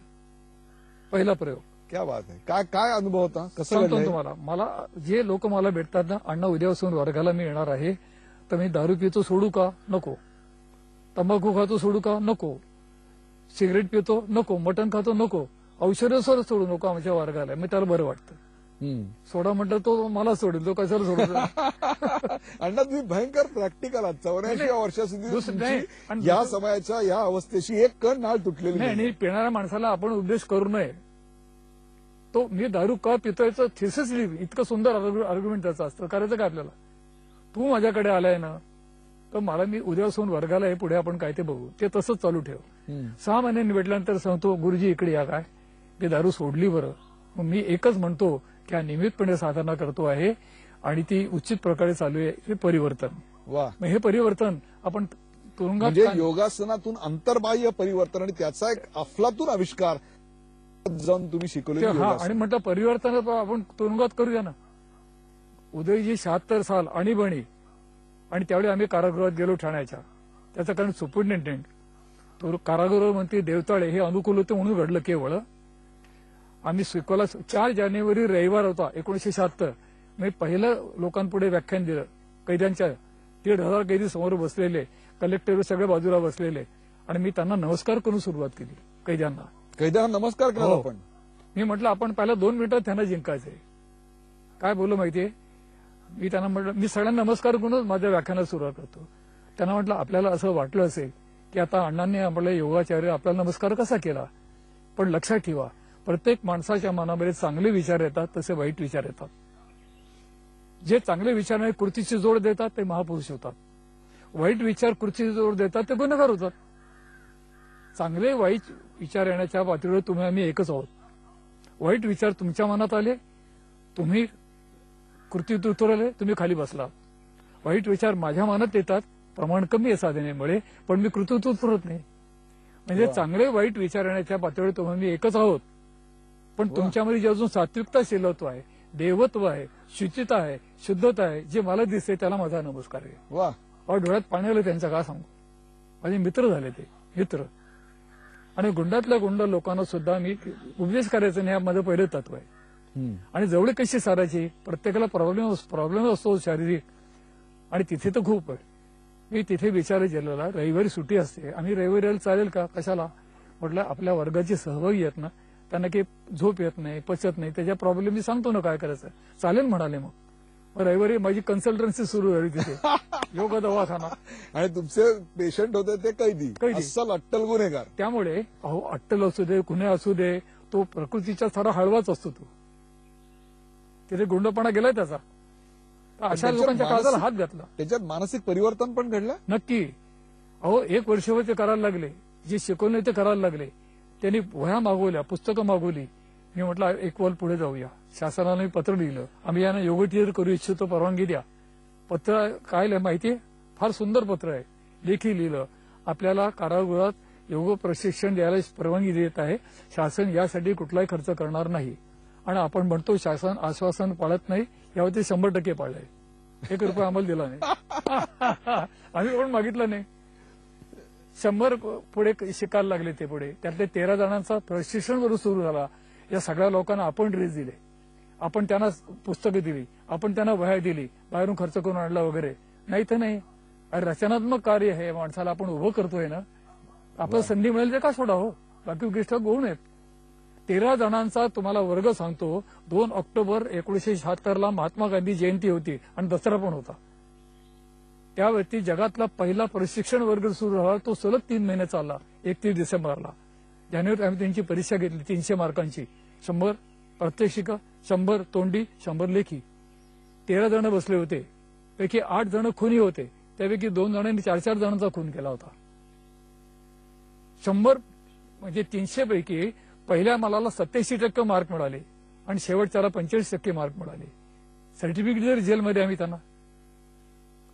पहिला प्रयोग. क्या बात आहे. काय काय अनुभव होता, कसं सांगतो घडलंय? तुम्हाला. मला जे लोक मला भेटतात ना, अण्णा उद्यापासून वर्गाला मी येणार आहे, तर मी दारू पितो सोडू का, नको. तंबाखू खातो सोडू का, नको. सिगरेट पितो, नको. मटण खातो, नको. औषधं सोडू नको आमच्या वर्गाला. मी त्याला बरं वाटतं. सोडा म्हटलं तो मला सोडेल, तो कशाला सोडतो. अण्णा तुम्ही भयंकर प्रॅक्टिकल आहात. 84 वर्षाસુધી दुसरं नाही. तुमची या समयाच्या या अवस्थेशी एक कण नाळ तुटलेली नाही. नाही. आणि पिणाऱ्या माणसाला आपण उपदेश करू नये. तो मी दारू का पितोयचं थिसिस लिहिली, इतकं सुंदर आर्ग्युमेंट त्याचं असतं. करायचं काय आपल्याला. तू माझ्याकडे आलाय ना, तर मला मी उद्यापासून वर्गाला आहे, पुढे आपण काय ते बघू. ते तसंच चालू ठेव. 6 महिन्यांनी भेटल्यानंतर सांगतो, गुरुजी इकडे या, काय मी दारू सोडली बरं. मग मी एकच म्हणतो की हा नियमितपणे साधना करतो आहे आणि ती उचित प्रकारे चालू आहे. हे परिवर्तन. वा. मग हे परिवर्तन आपण तुरुंगात म्हणजे योगासनातून अंतर्बाह्य परिवर्तन आणि त्याचा एक अफलातून आविष्कार जाऊन तुम्ही शिकवले. आणि म्हटलं परिवर्तन आपण तुरुंगात करूया ना. उदयजी 76 साल आणीबाणी, आणि त्यावेळी आम्ही कारागृहात गेलो ठाण्याच्या. त्याचं कारण सुपरिटेंडेंट तो कारागृह मंत्री देवताळे हे अनुकूल होते म्हणून घडलं. केवळ आम्ही शिकवला. 4 जानेवारी रविवार होता 1976. मी पहिलं लोकांपुढे व्याख्यान दिलं. कैद्यांच्या 1,500 कैदी समोर बसलेले, कलेक्टर सगळे बाजूला बसलेले, आणि मी त्यांना नमस्कार करून सुरुवात केली. कैद्यांना नमस्कार केला आपण. मी म्हटलं आपण पहिल्या 2 मिनिटात त्यांना जिंकायचंय. काय बोललो माहितीये, मी त्यांना म्हटलं मी सगळ्यांना नमस्कार करूनच माझ्या व्याख्यानाला सुरुवात करतो. त्यांना म्हटलं आपल्याला असं वाटलं असेल की आता अण्णांनी आपल्या योगाचार्य आपल्याला नमस्कार कसा केला, पण लक्षात ठेवा प्रत्येक माणसाच्या मनामध्ये चांगले विचार येतात, तसे वाईट विचार येतात. जे चांगले विचाराने कृतीची जोड देतात ते महापुरुष होतात. वाईट विचार कृतीची जोड देतात ते गुन्हेगार होतात. चांगले वाईट विचार येण्याच्या पातळीवर तुम्ही आम्ही एकच आहोत. वाईट विचार तुमच्या मनात आले, तुम्ही कृतीत उतरले, तुम्ही खाली बसला. वाईट विचार माझ्या मनात येतात, प्रमाण कमी आहे साधनेमुळे, पण मी कृतीत उतरत नाही. म्हणजे चांगले वाईट विचार येण्याच्या पातळीवर तुम्ही आम्ही एकच आहोत. पण तुमच्यामध्ये जे अजून सात्विकता, शीलत्व आहे, देवत्व आहे, शुचिता आहे, शुद्धता आहे, जे मला दिसते त्याला माझा नमस्कार आहे. वा. डोळ्यात पाणी आलं त्यांचं काय सांगू. माझे मित्र झाले ते मित्र. आणि गुंडातल्या गुंड लोकांना सुद्धा मी उपदेश करायचं नाही, माझं पहिलं तत्व आहे. आणि जवळ कशी सारायची, प्रत्येकाला प्रॉब्लेम असतो शारीरिक, आणि तिथे तर खूप आहे. मी तिथे विचार केलेला, रविवारी सुट्टी असते, आम्ही रविवारी यायला चालेल का, कशाला. म्हटलं आपल्या वर्गाची सहभागी आहेत ना, त्यांना काही झोप येत नाही, पचत नाही, त्याच्या प्रॉब्लेम मी सांगतो ना काय करायचं. चालेल म्हणाले. मग रविवारी माझी कन्सल्टन्सी सुरू झाली तिथे, योग दवाखाना. आणि तुमचे पेशंट होते ते कैदी, अस्सल अट्टल गुन्हेगार. त्यामुळे अहो अट्टल असू दे, गुन्हे असू दे, तो प्रकृतीचा थोडा हळवाच असतो. तो तिथे गुंडपणा गेलाय त्याचा. अशा लोकांच्या काळजाला हात घातला. त्याच्यात मानसिक परिवर्तन पण घडलं नक्की. अहो 1 वर्षभर ते करायला लागले, जे शिकवले ते करायला लागले. त्यांनी वह्या मागवल्या, पुस्तकं मागवली. मी म्हटलं 1 वॉल पुढे जाऊया. शासनाने पत्र लिहिलं, आम्ही यांना योग टीचर करू इच्छितो, परवानगी द्या. पत्र काय माहितीये, फार सुंदर पत्र आहे, लेखी लिहिलं. आपल्याला कारागृहात योग प्रशिक्षण द्यायला परवानगी देत आहे. शासन यासाठी कुठलाही खर्च करणार नाही. आणि आपण म्हणतो शासन आश्वासन पाळत नाही, यावरती 100% पाळलंय. 1 रुपया आम्हाला दिला नाही. आम्ही पण मागितलं नाही. 100 पुढे शिकायला लागले. ते पुढे त्यातले 13 जणांचा प्रशिक्षण वरून सुरू झाला. या सगळ्या लोकांना आपण ड्रेस दिले, आपण त्यांना पुस्तकं दिली, आपण त्यांना वह्या दिली, बाहेरून खर्च करून आणला वगैरे नाही. तर नाही, रचनात्मक कार्य हे माणसाला आपण उभं करतोय ना, आपल्याला संधी मिळेल ते का सोडा. हो, बाकी गोष्ट गौण आहेत. 13 जणांचा तुम्हाला वर्ग सांगतो. 2 ऑक्टोबर 1976 महात्मा गांधी जयंती होती आणि दसरा पण होता. त्यावरती जगातला पहिला प्रशिक्षण वर्ग सुरू झाला. तो सलग 3 महिने चालला. 31 डिसेंबरला. जानेवारीत आम्ही त्यांची परीक्षा घेतली 300 मार्कांची. 100 प्रात्यक्षिक 100 तोंडी 100 लेखी. 13 जण बसले होते. पैकी 8 जण खुनी होते. त्यापैकी 2 जणांनी 4-4 जणांचा खून केला होता. 100 म्हणजे 300 पैकी पहिल्या मालाला 87% मार्क मिळाले आणि शेवटच्याला 45% मार्क मिळाले. सर्टिफिकेट जरी जेलमध्ये आम्ही त्यांना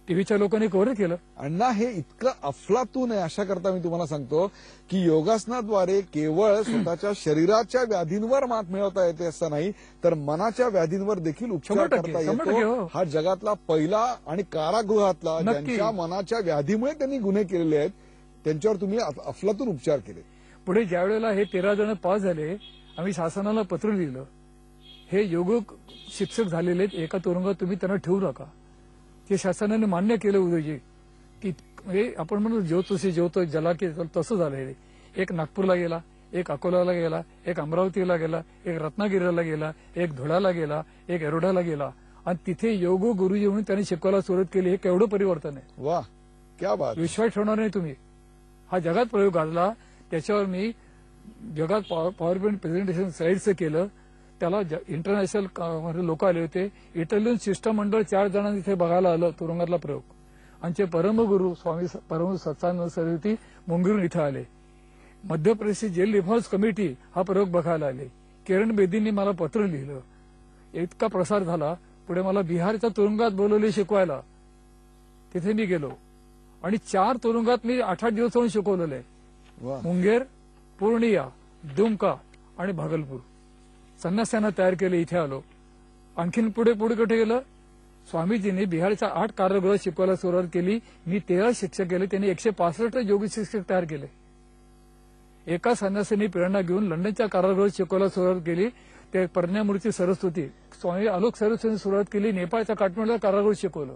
टीव्हीच्या लोकांनी कव्हर केलं. अण्णा, हे इतकं अफलातून आहे. अशा करता मी तुम्हाला सांगतो की योगासनाद्वारे केवळ स्वतःच्या शरीराच्या व्याधींवर मात मिळवता येते असं नाही, तर मनाच्या व्याधींवर देखील उपचार 100% करता 100% येतो. हो. हा जगातला पहिला आणि कारागृहातला नक्की. ज्यांच्या मनाच्या व्याधीमुळे त्यांनी गुन्हे केलेले आहेत त्यांच्यावर तुम्ही अफलातून उपचार केले. पुढे ज्या वेळेला हे 13 जण पास झाले, आम्ही शासनाला पत्र लिहिलं, हे योग शिक्षक झालेले आहेत, एका तुरुंगात तुम्ही त्यांना ठेवू नका. ते शासनाने मान्य केलं उदयजी की म्हणजे आपण म्हणतो ज्योतषी ज्योत जला की तसं झालंय. एक नागपूरला गेला, एक अकोल्याला गेला, एक अमरावतीला गेला, एक रत्नागिरीला गेला, एक धुळ्याला गेला, एक एरोड्याला गेला आणि तिथे योग गुरुजी म्हणून त्यांनी शिकवायला सुरुवात केली. हे केवढं परिवर्तन आहे. वा, क्या बात. विश्वास ठेवणार नाही तुम्ही. हा जगात प्रयोग गाजला. त्याच्यावर मी जगात पॉवर पॉईंट प्रेझेंटेशन स्लाइडचं केलं. त्याला इंटरनॅशनल लोक आले होते. इटालियन शिष्टमंडळ 4 जणांनी इथे बघायला आलं तुरुंगातला प्रयोग. आमचे परमगुरू स्वामी परम सत्सानंद सरस्वती मुंगीरून इथं आले. मध्य प्रदेशची जेल रिफॉर्म्स कमिटी हा प्रयोग बघायला आले. किरण बेदींनी मला पत्र लिहिलं. इतका प्रसार झाला. पुढे मला बिहारच्या तुरुंगात बोलवले शिकवायला. तिथे मी गेलो आणि 4 तुरुंगात मी 8-8 दिवस राहून शिकवलेलं आहे. वा. मुंगेर, पूर्णिया, दुमका आणि भागलपूर. संन्यासांना तयार केले. इथे आलो. आणखीन पुढे पुढे कुठे गेलं. स्वामीजींनी बिहारच्या 8 कारागृहात शिकवायला सुरुवात केली. मी 13 शिक्षक केले. त्यांनी 165 योगी शिक्षक तयार केले. एका संन्यासांनी प्रेरणा घेऊन लंडनच्या कारागृहात शिकवायला सुरुवात केली. ते प्रज्ञामूर्ती सरस्वती स्वामी आलोक सरस्वतींनी सुरुवात केली. नेपाळच्या काठमांडूला कारागृह शिकवलं.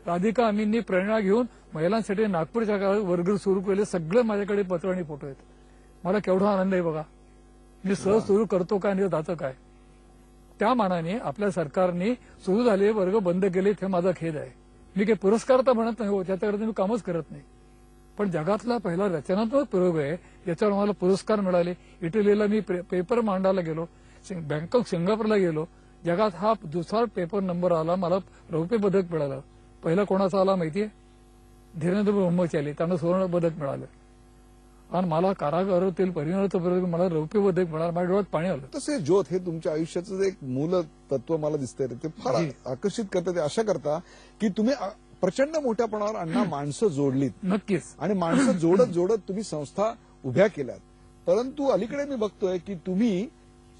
राधिका अमींनी प्रेरणा घेऊन महिलांसाठी नागपूरच्या कारागृहात वर्ग सुरू केले. सगळं माझ्याकडे पत्र आणि फोटो आहेत. मला केवढा आनंद आहे बघा. मी सहज सुरू करतो काय आणि जातं काय. त्या मानाने आपल्या सरकारने सुरू झालेले वर्ग बंद केले. हे माझा खेद आहे. मी काही पुरस्कार तर म्हणत नाही हो, त्याच्याकरता मी कामच करत नाही. पण जगातला पहिला रचनात्मक प्रयोग आहे ज्याच्यावर मला पुरस्कार मिळाले. इटलीला मी पेपर मांडायला गेलो. बँकॉक सिंगापूरला गेलो. जगात हा दुसरा पेपर नंबर आला. मला रौप्य पदक मिळालं. पहिला कोणाचा आला माहितीये? धीरेंद्र ब्रह्मचारी. त्यांना सुवर्ण पदक मिळालं. आणि मला कारागृहातील परिणामाचं मला रौप्य पदक मिळालं. माझ्या डोळ्यात पाणी आलं. तसे ज्योत हे तुमच्या आयुष्याचं एक मूल तत्व मला दिसतंय. ते फार आकर्षित करतं. ते अशा करता की तुम्ही प्रचंड मोठ्या प्रमाणावर अण्णा माणसं जोडलीत. नक्कीच. आणि माणसं जोडत जोडत तुम्ही संस्था उभ्या केल्यात. परंतु अलीकडे मी बघतोय की तुम्ही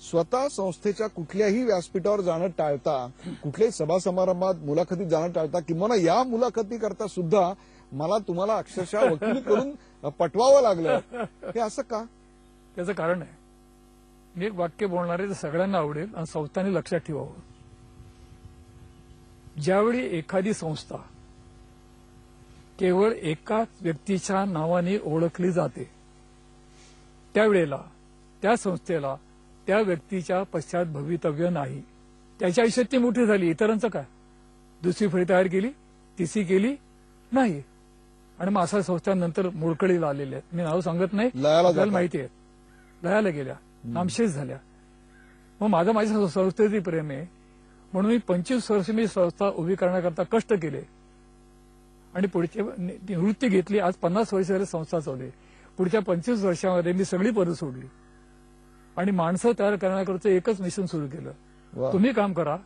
स्वतः संस्थेच्या कुठल्याही व्यासपीठावर जाणं टाळता, कुठल्याही सभा समारंभात मुलाखतीत जाणं टाळता, किंवा या मुलाखती करता सुद्धा मला तुम्हाला अक्षरशः वकिली करून पटवावं लागलं. हे असं का? त्याचं कारण आहे. मी एक वाक्य बोलणार आहे, ते सगळ्यांना आवडेल आणि संस्थांनी लक्षात ठेवावं. ज्यावेळी एखादी संस्था केवळ एकाच व्यक्तीच्या नावाने ओळखली जाते, त्यावेळेला त्या संस्थेला त्या व्यक्तीच्या पश्चात भवितव्य नाही. त्याच्या आयुष्यात ती मोठी झाली. इतरांचं काय? दुसरी फळी तयार केली, तिसरी केली नाही. आणि मग अशा संस्थांनंतर मोडकळीला आलेल्या आहेत. मी नाव सांगत नाही, आपल्याला माहिती आहे. लयाला गेल्या, नामशेष झाल्या. मग माझ्या संस्थेचे प्रेम आहे म्हणून मी 25 वर्ष मी संस्था उभी करण्याकरता कष्ट केले आणि पुढचे निवृत्ती घेतली. आज 50 वर्ष झाले संस्था चालू. पुढच्या 25 वर्षामध्ये मी सगळी पदं सोडली आणि माणसं तयार करण्याकरता एकच मिशन सुरू केलं. तुम्ही काम करा.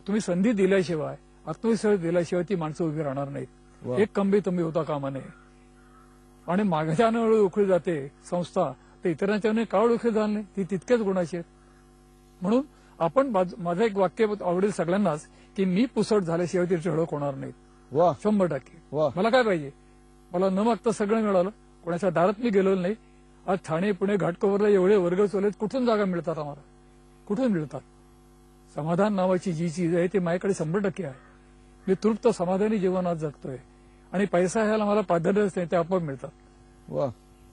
तुम्ही संधी दिल्याशिवाय, आत्मविश्वास दिल्याशिवाय ती माणसं उभी राहणार नाहीत. एक कंबी तुम्ही होता कामा नये. आणि मागच्यानं ओळखली जाते संस्था, तर इतरांच्या का ओळखली जाणार नाही? ती तितक्याच गुणाची आहेत. म्हणून आपण माझं एक वाक्य आवडेल सगळ्यांनाच की मी पुसट झाल्याशिवाय ती ठळक होणार नाहीत. 100%. मला काय पाहिजे? मला न मागता सगळं मिळालं. कोणाच्या दारात मी गेलो नाही. आज ठाणे, पुणे, घाटकोपरला एवढे वर्ग चोलेत. कुठून जागा मिळतात आम्हाला? कुठून मिळतात? समाधान नावाची जी चीज आहे ती माझ्याकडे 100% आहे. मी तृप्त समाधानी जीवन आज जगतोय आणि पैसा ह्याला मला प्राधान्यच नाही. ते आपोआप मिळतात.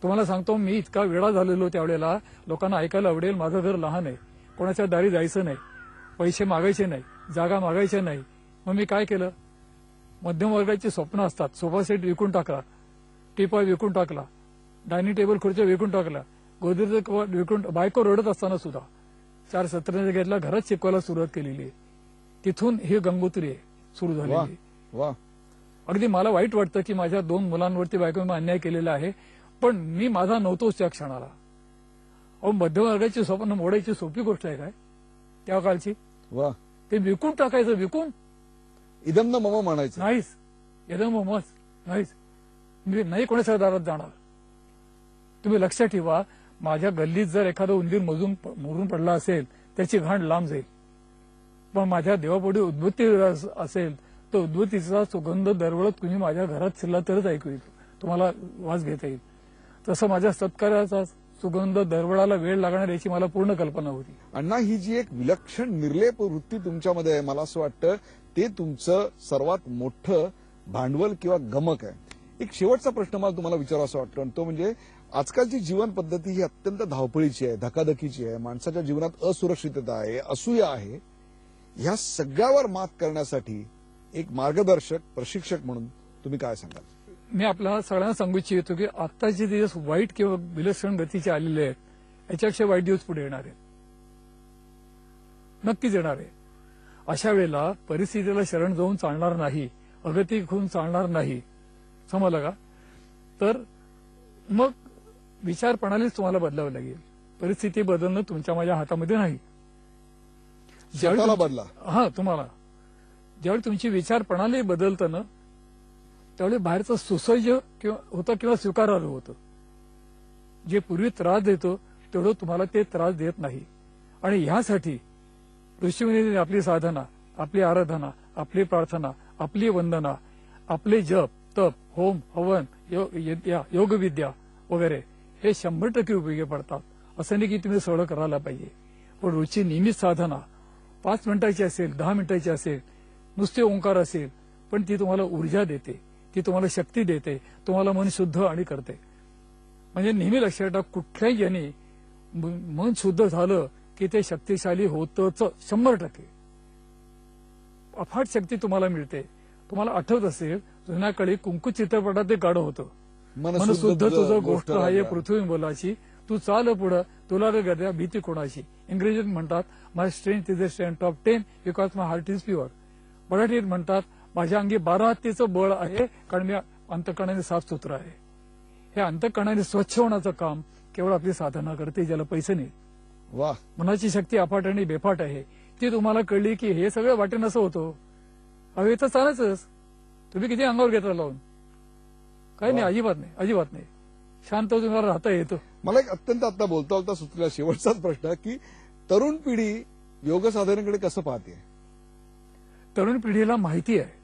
तुम्हाला सांगतो, मी इतका वेळा झालेलो त्यावेळेला. लोकांना ऐकायला आवडेल, माझं घर लहान आहे, कोणाच्या दारी जायचं नाही, पैसे मागायचे नाही, जागा मागायच्या नाही. मग मी काय केलं? मध्यम वर्गाची स्वप्न असतात. सोफा सेट विकून टाकला, टीपॉय विकून टाकला, डायनिंग टेबल खुर्च्या विकून टाकला, गोदरेज विकून, बायको रडत असताना सुद्धा 4 सत्र घेतला, घरात शिकवायला सुरुवात केलेली आहे. तिथून ही गंगोत्री आहे सुरू झालेली आहे. वा, अगदी मला वाईट वाटतं की माझ्या 2 मुलांवरती बायकोने अन्याय केलेला आहे, पण मी माझा नव्हतोच त्या क्षणाला. अहो, मध्यमवर्गाची स्वप्न मोडायची सोपी गोष्ट आहे काय त्या काळची? वा, ते विकून टाकायचं, विकून. इदम न मम म्हणायचं. नाहीच, एकदम ममच नाहीच. मी नाही कोणाच्या दारात जाणार. तुम्ही लक्षात ठेवा, माझ्या गल्लीत जर एखादा उंदीर मरून पडला असेल त्याची घाण लांब जाईल, पण माझ्या देवापुढे उद्बत्ती असेल तर उद्बत्तीचा सुगंध दरवळत तुम्ही माझ्या घरात शिरला तरच ऐकू येईल, तुम्हाला वास घेता येईल. तसं माझ्या सत्कार्याचा सुगंध दरवळाला वेळ लागणार याची मला पूर्ण कल्पना होती. अण्णा, ही जी एक विलक्षण निर्लेप वृत्ती तुमच्यामध्ये आहे, मला असं वाटतं ते तुमचं सर्वात मोठं भांडवल किंवा गमक आहे. एक शेवटचा प्रश्न मला तुम्हाला विचारावा असं वाटतं, आणि तो म्हणजे आजकालची जीवन पद्धती ही अत्यंत धावपळीची आहे, धकाधकीची आहे, माणसाच्या जीवनात असुरक्षितता आहे, असूया आहे. ह्या सगळ्यावर मात करण्यासाठी एक मार्गदर्शक प्रशिक्षक म्हणून तुम्ही काय सांगाल? मी आपल्याला सगळ्यांना सांगू इच्छितो की आत्ताचे दिवस वाईट किंवा विलक्षण गतीचे आलेले आहेत, याच्यापेक्षा वाईट दिवस पुढे येणार आहेत, नक्कीच येणार आहे. अशा वेळेला परिस्थितीला शरण जाऊन चालणार नाही, अगतिक होऊन चालणार नाही, समजलं का? तर मग विचार प्रणालीच तुम्हाला बदलावी लागेल. परिस्थिती बदलणं तुमच्या माझ्या हातामध्ये नाही. स्वतःला बदला. तुम्हाला ज्यावेळी तुमची विचार प्रणाली बदलतं ना, त्यावेळी बाहेरचं सुसह्य होतं किंवा स्वीकारार्ह होतं. जे पूर्वी त्रास देतो तेवढं तुम्हाला ते त्रास देत नाही. आणि ह्यासाठी ऋषीमुनींनी आपली साधना, आपली आराधना, आपली प्रार्थना, आपली वंदना, आपले जप, तप, होम, हवन, योगविद्या वगैरे हे 100% उपयोगी पडतात. असं नाही की तुम्ही सगळं करायला पाहिजे, पण रोजची नियमित साधना 5 मिनिटाची असेल, 10 मिनिटाची असेल, नुसते ओंकार असेल, पण ती तुम्हाला ऊर्जा देते, ती तुम्हाला शक्ती देते, तुम्हाला मन शुद्ध आणि करते. म्हणजे नेहमी लक्षात ठेवा, कुठल्याही याने मन शुद्ध झालं की ते शक्तिशाली होतच 100%. अफाट शक्ती तुम्हाला मिळते. तुम्हाला आठवत असेल, जुन्या काळी कुंकू चित्रपटात ते गाणं होतं, मन शुद्ध तुझं गोष्ट आहे पृथ्वी बोलाची, तू चाल पुढं तुला रे गद्या भीती कोणाची. इंग्रजीत म्हणतात my strength is a strength of 10 because my heart is pure. मराठीत म्हणतात माझ्या अंगी 12 हत्तीचं बळ आहे कारण मी अंतःकरणाने साफसुथरा आहे. हे अंतःकरणाने स्वच्छ होण्याचं काम केवळ आपली साधना करते, ज्याला पैसे नाही. वा, मनाची शक्ती अफाट आणि बेफाट आहे. ती तुम्हाला कळली की हे सगळं वाटेन असं होतं, हवे तर चालायचंच. तुम्ही किती अंगावर घेता लावून? काही नाही, अजिबात नाही, अजिबात नाही. शांत तुम्हाला राहता येतं. मला एक अत्यंत आता बोलता सुचलेला शेवटचाच प्रश्न की तरुण पिढी योग साधनेकडे कसं पाहते? तरुण पिढीला माहिती आहे,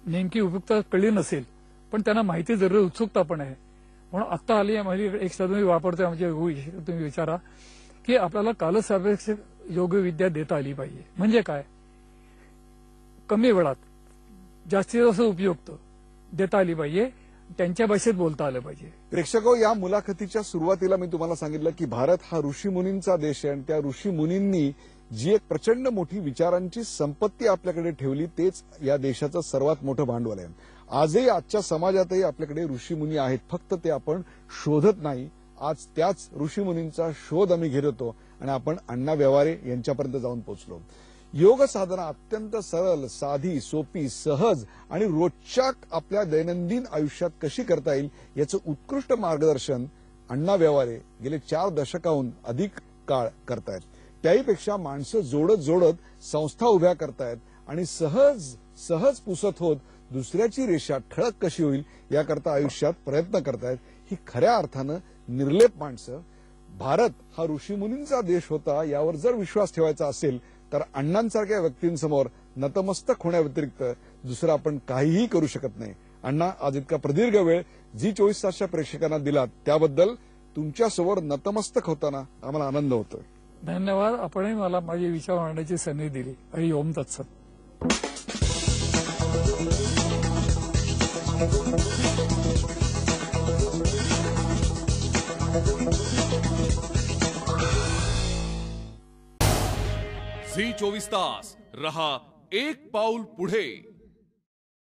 नेमकी उपयुक्तता कळली नसेल, पण त्यांना माहिती जरूर उत्सुकता पण आहे. म्हणून आता आली माझी एक शब्द मी वापरतोय, म्हणजे तुम्ही विचारा की आपल्याला कालसापेक्ष योगविद्या देता आली पाहिजे. म्हणजे काय? कमी वेळात जास्तीत जास्त उपयुक्त देता आली पाहिजे, त्यांच्या भाषेत बोलता आलं पाहिजे. प्रेक्षको, या मुलाखतीच्या सुरुवातीला मी तुम्हाला सांगितलं की भारत हा ऋषीमुनींचा देश आहे, आणि त्या ऋषीमुनींनी जी एक प्रचंड मोठी विचारांची संपत्ती आपल्याकडे ठेवली, तेच या देशाचं सर्वात मोठं भांडवल आहे. आजही आजच्या समाजातही आपल्याकडे ऋषीमुनी आहेत, फक्त ते आपण शोधत नाही. आज त्याच ऋषीमुनींचा शोध आम्ही घेत होतो आणि आपण अण्णा व्यवहारे यांच्यापर्यंत जाऊन पोहोचलो. योग साधना अत्यंत सरळ, साधी, सोपी, सहज आणि रोजच्या आपल्या दैनंदिन आयुष्यात कशी करता येईल याचं उत्कृष्ट मार्गदर्शन अण्णा व्यवहारे गेले 4 दशकाहून अधिक काळ करतायत. त्याहीपेक्षा माणसं जोडत जोडत संस्था उभ्या करतायत आणि सहज सहज पुसत होत दुसऱ्याची रेषा ठळक कशी होईल याकरता आयुष्यात प्रयत्न करतायत. ही खऱ्या अर्थानं निर्लेप माणसं. भारत हा ऋषीमुनींचा देश होता, यावर जर विश्वास ठेवायचा असेल तर अण्णांसारख्या व्यक्तींसमोर नतमस्तक होण्याव्यतिरिक्त दुसरं आपण काहीही करू शकत नाही. अण्णा, आज इतका प्रदीर्घ वेळ जी 24 तासच्या प्रेक्षकांना दिलात त्याबद्दल तुमच्यासमोर नतमस्तक होताना आम्हाला आनंद होतोय. धन्यवाद. आपणही मला माझे विचार मांडण्याची संधी दिली. हरी ओम तत्सत. झी 24 तास रहा एक पाऊल पुढे.